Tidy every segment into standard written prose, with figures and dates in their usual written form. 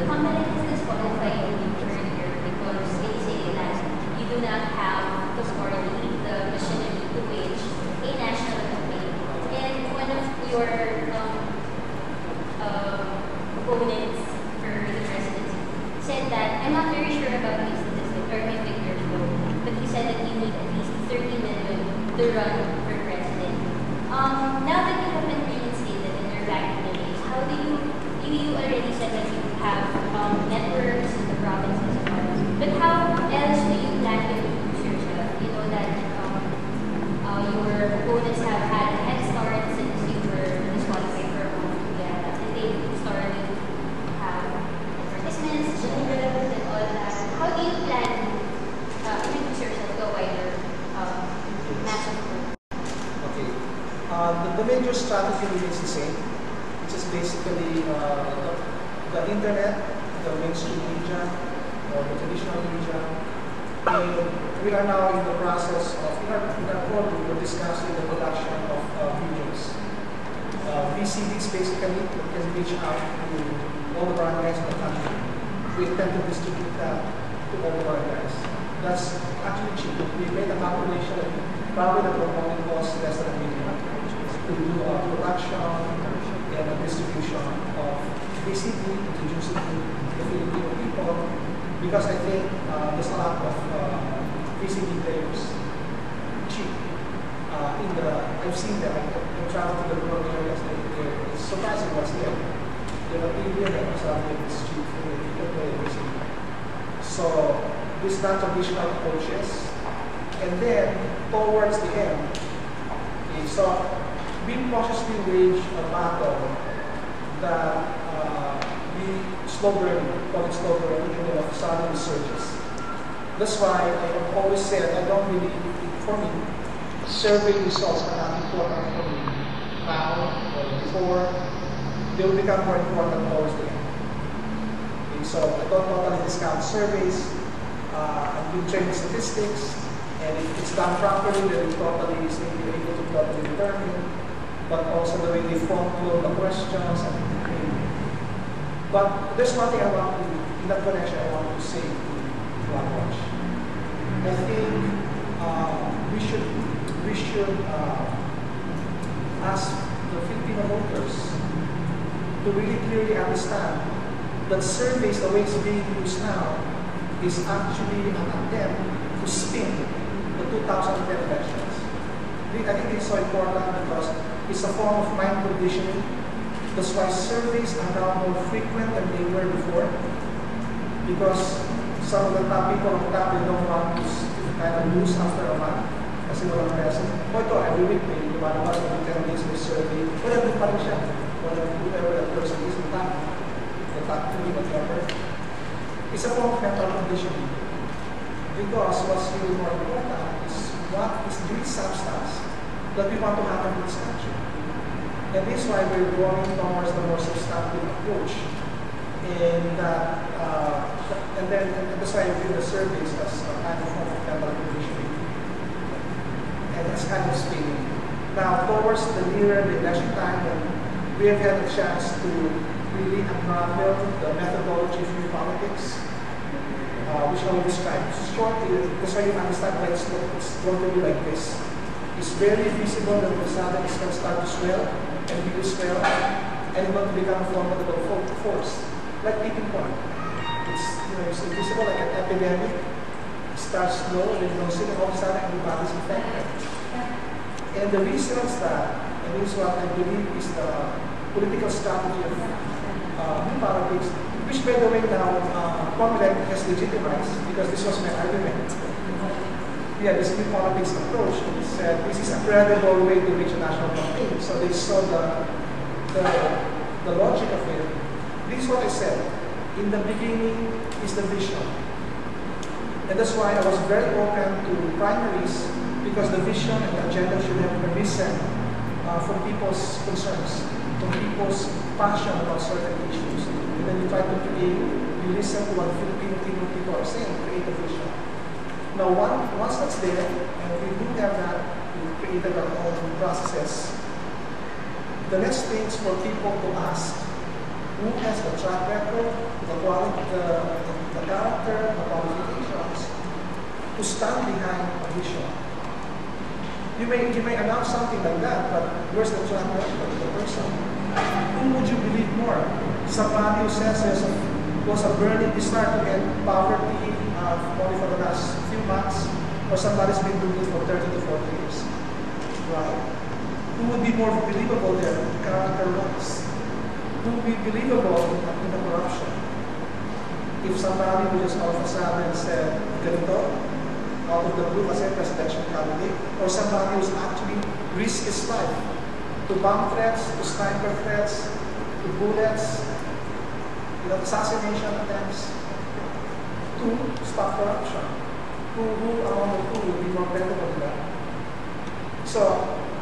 the company is disqualifying you earlier because they say that you do not have authority, the machinery to wage a national campaign. And one of your opponents for the presidency said that, I'm not very sure about my statistics or my figures though, but he said that you need at least 30 million to run for president. Now that you have been reinstated in your banking days, how do you already said that you have networks in the provinces and all, but how else do you plan to introduce yourself? You know that your opponents have had a head start since you were disqualified for Olympiada, and they started to have advertisements, jingles, and all that. How do you plan to introduce yourself to a wider mass of people? Okay. The major strategy remains the same, which is basically the internet, the mainstream media, or the traditional media. We are now in the process of, in our program, we're discussing the production of videos. VCDs basically can reach out to all the barangays in the country. We intend to distribute that to all the barangays. That's actually cheap. We made a calculation that probably the component costs less than $1 million to do production and a distribution of VCD, introducing to the Filipino people, because I think there's a lot of VCD players cheap. I've seen them. I traveled to the rural areas. It's surprising what's there. There are people that are selling this cheap for the VCD. So these non-traditional approaches, and then towards the end, okay, so we cautiously wage a battle that slow burning, call it slow burning, and then sudden surges. That's why I have always said I don't really, for me, survey results are not important for me now or before. They will become more important towards the end. Okay, so I don't totally discount surveys. I'm doing training statistics, and if it's done properly, then we totally is able to properly determine, but also the way they front load the questions and but there's one thing I want to, in that connection, I want to say to Blackwatch. I think we should ask the Filipino voters to really clearly understand that surveys, the way it's being used now, is actually an attempt to spin the 2010 elections. I think it's so important because it's a form of mind conditioning. That's why surveys are now more frequent than they were before, because some of the top people on top, they don't want to kind of lose after a month. Kasi walang present. O ito, every week may lumalabas every 10 days may survey. Wala din pa rin siya. Whoever that person is, the top 3, whatever. It's a form of mental conditioning. Because what's really more important is what is the real substance that we want to happen in this country. And this is why we're going towards the more substantive approach. And that's why I view the surveys as a kind of form of mental conditioning. And it's kind of spinning. Now, towards the nearer the election time, when we have had a chance to really unravel the methodology of new politics, which I will describe shortly, that's why you understand why it's going to be like this. It's very visible that the Southern is going to start to swell and be swell, and it's going to become a formidable force, like tipping point. It's visible like an epidemic. It starts slow, and then all of a sudden everybody's infected. And the reason is that, and this is what I believe is the political strategy of new politics, which by the way now Comelec has legitimized, because this was my argument. Yeah, this new politics approach said this is a credible way to reach a national campaign. So they saw the logic of it. This is what I said. In the beginning is the vision. And that's why I was very open to primaries, because the vision and the agenda should have arisen from people's concerns, from people's passion about certain issues. And then you try to create, you listen to what Filipino people are saying, create a vision. Now, once that's there, and we do have that, we created our own processes, the next thing is for people to ask who has the track record, the quality, the character, the qualifications to stand behind a vision. You may announce something like that, but where's the track record of the person? Who would you believe more? Somebody who says was a burning desire to get poverty only for the last few months, or somebody's been doing it for 30 to 40 years, right? Who would be more believable there, character-wise? Who would be believable in the corruption? If somebody would just all of a sudden said, ganito, out of the blue kasi presidential candidate, or somebody who's actually risked his life to bomb threats, to sniper threats, to bullets, assassination attempts, to stop corruption. Who among the two would be more credible than that? So,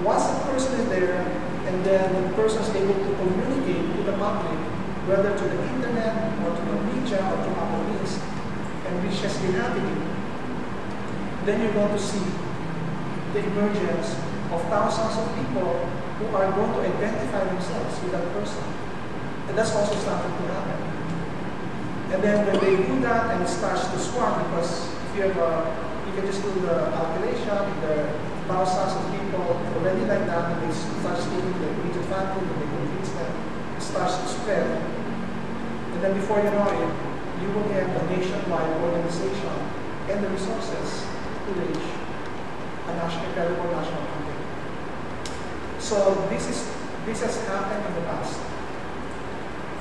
once the person is there, and then the person is able to communicate to the public, whether to the internet, or to the media, or to other means, and reaches reality, then you're going to see the emergence of thousands of people who are going to identify themselves with that person. And that's also starting to happen. And then when they do that and it starts to swarm, because if you have you can just do the calculation, the thousands of people already like that, and they start speaking to the immediate family, and they convince them, it starts to spread. And then before you know it, you will get a nationwide organization and the resources to reach a credible national campaign. So this has happened in the past.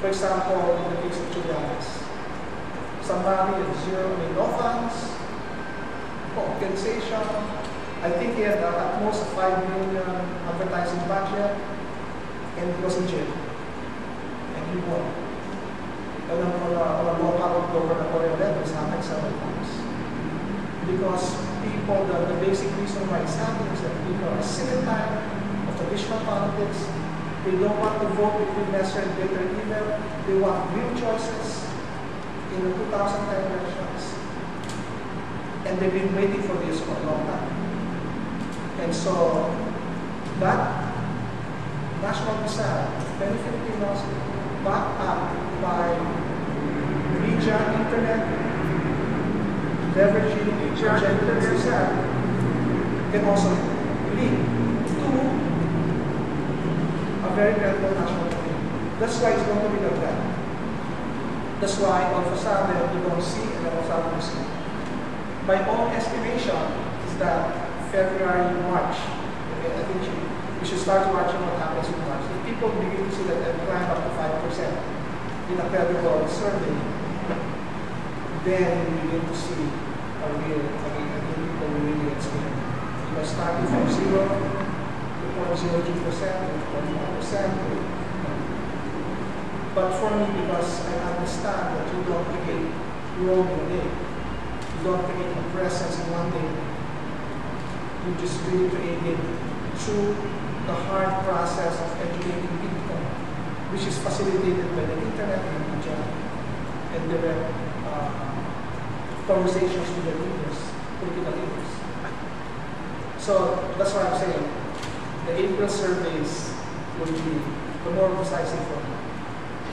For example, in the case of Trillanes, somebody with no funds, organization. I think he had at most 5 million advertising budget, and he was in jail. And he won. And on a local gubernatorial level, it's happened several times. Because people, the basic reason why it's happening is that people are sick and tired of traditional politics. They don't want to vote between lesser and greater evil. They want real choices in the 2010 elections. And they've been waiting for this for a long time. And so, that national desire, many Filipinos, backed up by media, internet, leveraging gender desire, can also lead to a very credible national campaign. That's why it's going to be like that. That's why all of a sudden you don't see and all of a sudden you see. My own estimation is that February, March, okay, I think we should start watching what happens in March. If people begin to see that they climb up to 5% in a credible survey, then we begin to see a real, people really get scared. Because starting from 0 to 0.02% to 0.1%. But for me, because I understand that you don't create Rome in a day, you don't create a presence in one day, you just really create it through the hard process of educating people, which is facilitated by the internet and media and direct conversations with the leaders, political leaders. So that's why I'm saying the April surveys will be the more decisive for